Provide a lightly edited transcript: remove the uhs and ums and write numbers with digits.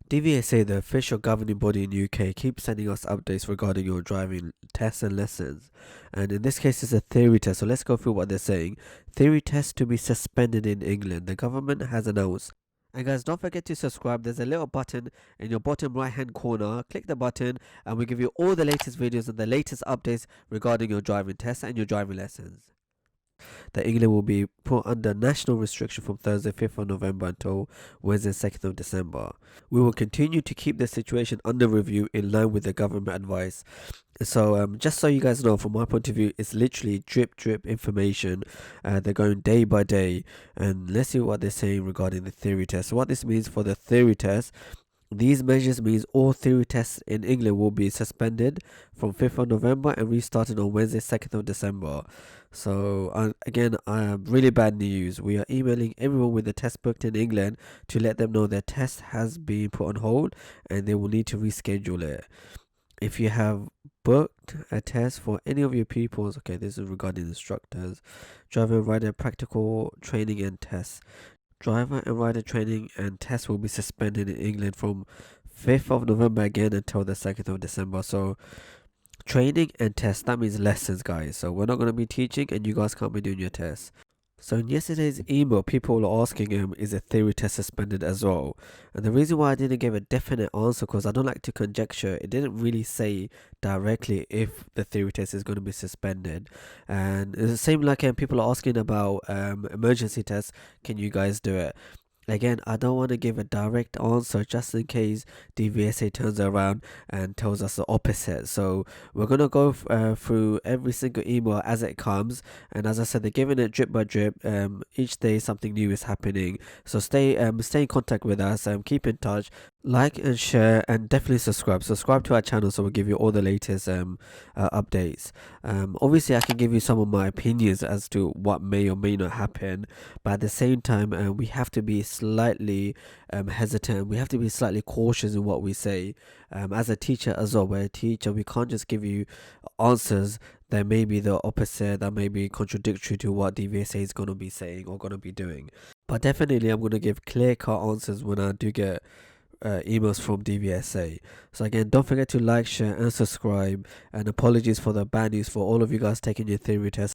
DVSA, the official governing body in UK, keeps sending us updates regarding your driving tests and lessons. And in this case, it's a theory test. So let's go through what they're saying. Theory test to be suspended in England. The government has announced. And guys, don't forget to subscribe. There's a little button in your bottom right hand corner. Click the button and we give you all the latest videos and the latest updates regarding your driving tests and your driving lessons. That England will be put under national restriction from Thursday 5th of November until Wednesday 2nd of December. We will continue to keep the situation under review in line with the government advice. So just so you guys know, from my point of view, it's literally drip information. They're going day by day, and let's see what they're saying regarding the theory test. So what this means for the theory test, these measures means all theory tests in England will be suspended from 5th of November and restarted on Wednesday 2nd of December. So again, really bad news. We are emailing everyone with the test booked in England to let them know their test has been put on hold and they will need to reschedule it. If you have booked a test for any of your pupils, okay, this is regarding instructors, driver and rider practical training and tests. Driver and rider training and tests will be suspended in England from 5th of November again until the 2nd of December. So training and tests, that means lessons, guys. So we're not going to be teaching and you guys can't be doing your tests. So in yesterday's email, people were asking is a theory test suspended as well? And the reason why I didn't give a definite answer, because I don't like to conjecture, it didn't really say directly if the theory test is going to be suspended. And it's the same like people are asking about emergency tests, can you guys do it? Again, I don't want to give a direct answer just in case DVSA turns around and tells us the opposite. So we're going to go through every single email as it comes. And as I said, they're giving it drip by drip. Each day something new is happening. So stay in contact with us. Keep in touch. Like and share and definitely subscribe. Subscribe to our channel so we'll give you all the latest updates. Obviously, I can give you some of my opinions as to what may or may not happen. But at the same time, we have to be slightly hesitant. We have to be slightly cautious in what we say. As a teacher as well, we're a teacher, we can't just give you answers that may be the opposite, that may be contradictory to what DVSA is going to be saying or going to be doing. But definitely, I'm going to give clear-cut answers when I do get emails from DVSA. So again, don't forget to like, share and subscribe, and apologies for the bad news for all of you guys taking your theory test.